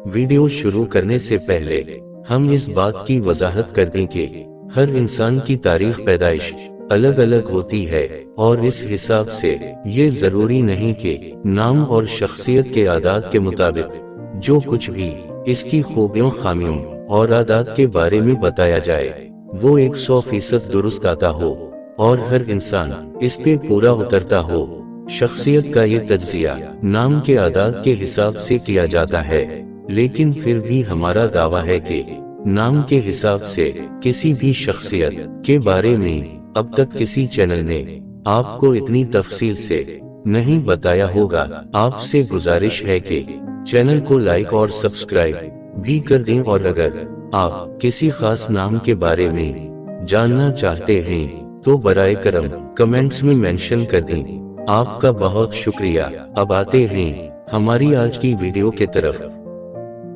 Video शुरू करने से पहले हम इस बात की वजाहत कर दें कि हर इंसान की तारीख पैदाइश अलग अलग होती है और इस हिसाब से ये जरूरी नहीं कि नाम और शख्सियत के आदात के मुताबिक जो कुछ भी इसकी खूबियों खामियों और आदात के बारे में बताया जाए वो 100% दुरुस्त आता हो और हर इंसान इस पे पूरा उतरता हो। शख्सियत का ये तज्जिया नाम के आदात के हिसाब से किया जाता है, लेकिन फिर भी हमारा दावा है कि नाम के हिसाब से किसी भी शख्सियत के बारे में अब तक किसी चैनल ने आपको इतनी तफसील से नहीं बताया होगा। आपसे गुजारिश है कि चैनल को लाइक और सब्सक्राइब भी कर दें और अगर आप किसी खास नाम के बारे में जानना चाहते हैं तो बराए करम कमेंट्स में मेंशन कर दें। आपका बहुत शुक्रिया। अब आते हैं हमारी आज की वीडियो के तरफ।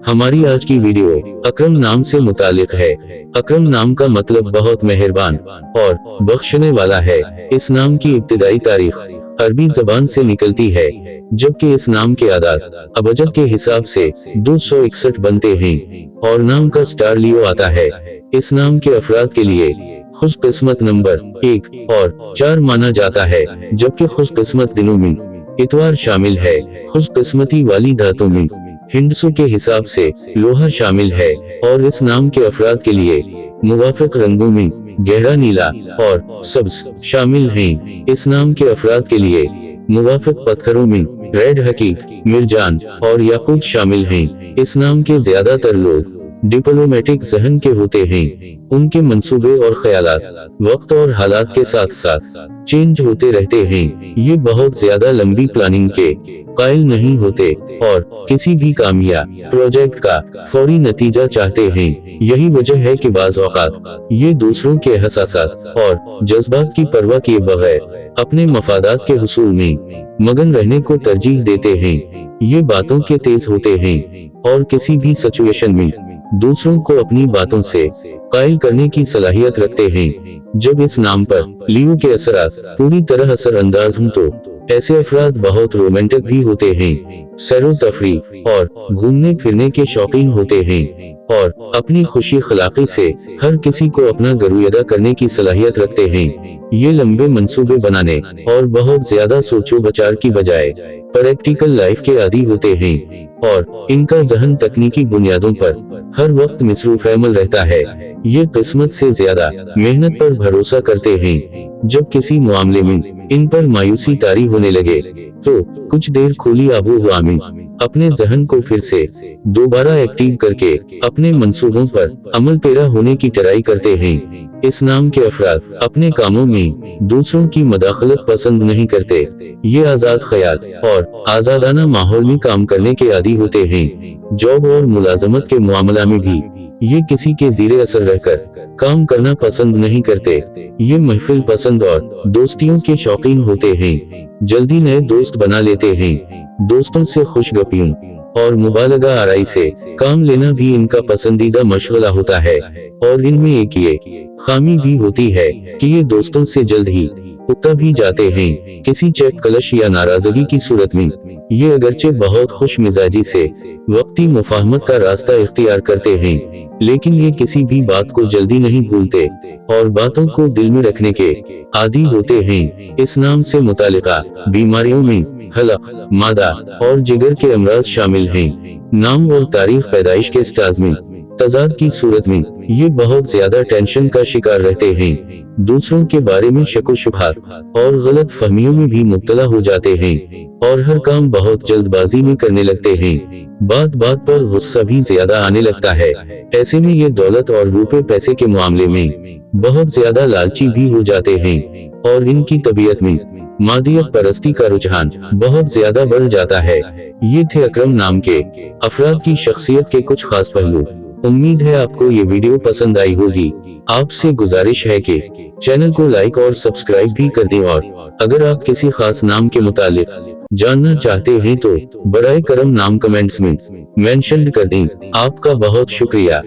हमारी आज की वीडियो अकरम नाम से मुतालिक है। अकरम नाम का मतलब बहुत मेहरबान और बख्शने वाला है। इस नाम की इब्तिदाई तारीख अरबी जबान से निकलती है, जबकि इस नाम के आदात अबजद के हिसाब से 261 बनते हैं और नाम का स्टार लियो आता है। इस नाम के अफराद के लिए खुशकिस्मत नंबर 1 और 4 माना जाता है, जबकि खुशकिस्मत दिनों में इतवार शामिल है। खुशकिस्मती वाली धातों में हिंदसों के हिसाब से लोहा शामिल है और इस नाम के अफराद के लिए मुवाफिक रंगों में गहरा नीला और सब्ज शामिल हैं। इस नाम के अफराद के लिए मुवाफिक पत्थरों में रेड हकीक, मिर्जान और याकूत शामिल हैं। इस नाम के ज्यादातर लोग डिप्लोमेटिक जहन के होते हैं। उनके मंसूबे और ख्यालात वक्त और हालात के साथ साथ चेंज होते रहते हैं। ये बहुत ज्यादा लंबी प्लानिंग के कायल नहीं होते और किसी भी काम या प्रोजेक्ट का फौरी नतीजा चाहते हैं। यही वजह है कि बाज़ औक़ात ये दूसरों के एहसासात और जज्बात की परवाह किए बगैर अपने मफादात के हुसूल में मगन रहने को तरजीह देते हैं। ये बातों के तेज होते हैं और किसी भी सिचुएशन में दूसरों को अपनी बातों से कायल करने की सलाहियत रखते हैं। जब इस नाम पर लियो के असरात पूरी तरह असर अंदाज हों तो ऐसे अफराद बहुत रोमांटिक भी होते हैं, सैरो तफरीह और घूमने फिरने के शौकीन होते हैं और अपनी खुशी खलाकी से हर किसी को अपना गरूयदा करने की सलाहियत रखते हैं। ये लंबे मंसूबे बनाने और बहुत ज्यादा सोचो बचार की बजाय प्रैक्टिकल लाइफ के आदी होते हैं और इनका जहन तकनीकी बुनियादों पर हर वक्त मसरूफ अमल रहता है। ये किस्मत से ज्यादा मेहनत पर भरोसा करते हैं। जब किसी मामले में इन पर मायूसी तारी होने लगे तो कुछ देर खुली आबो हवा में अपने जहन को फिर से दोबारा एक्टिव करके अपने मंसूबों पर अमल पेरा होने की ट्राई करते हैं। इस नाम के अफराद अपने कामों में दूसरों की मदाखलत पसंद नहीं करते। ये आजाद ख्याल और आजादाना माहौल में काम करने के आदी होते हैं। जॉब और मुलाजमत के मामला में भी ये किसी के ज़ीरे असर रहकर काम करना पसंद नहीं करते। ये महफिल पसंद और दोस्तियों के शौकीन होते हैं। जल्दी नए दोस्त बना लेते हैं। दोस्तों से खुशगपियों और मुबालगा आराई से काम लेना भी इनका पसंदीदा मशगला होता है और इनमें एक ये खामी भी होती है कि ये दोस्तों से जल्द ही उकता भी जाते हैं। किसी चेक कलश या नाराजगी की सूरत में ये अगरचे बहुत खुश मिजाजी से वक्ती मुफाहमत का रास्ता इख्तियार करते हैं, लेकिन ये किसी भी बात को जल्दी नहीं भूलते और बातों को दिल में रखने के आदी होते हैं। इस नाम से मुतालिका बीमारियों में हलक, मादा और जिगर के अमराज शामिल हैं। नाम और तारीख पैदाइश के स्टाज में तजाद की सूरत में ये बहुत ज्यादा टेंशन का शिकार रहते हैं। दूसरों के बारे में शक व शुबहात और गलत फहमियों में भी मुब्तला हो जाते हैं और हर काम बहुत जल्दबाजी में करने लगते हैं। बात बात पर गुस्सा भी ज्यादा आने लगता है। ऐसे में ये दौलत और रुपए पैसे के मामले में बहुत ज्यादा लालची भी हो जाते हैं और इनकी तबीयत में मादियत परस्ती का रुझान बहुत ज्यादा बढ़ जाता है। ये थे अकरम नाम के अफराद की शख्सियत के कुछ खास पहलू। उम्मीद है आपको ये वीडियो पसंद आई होगी। आपसे गुजारिश है कि चैनल को लाइक और सब्सक्राइब भी कर दें और अगर आप किसी खास नाम के मुतालिक जानना चाहते हैं तो बराए करम नाम कमेंट्स में मेंशन कर दें। आपका बहुत शुक्रिया।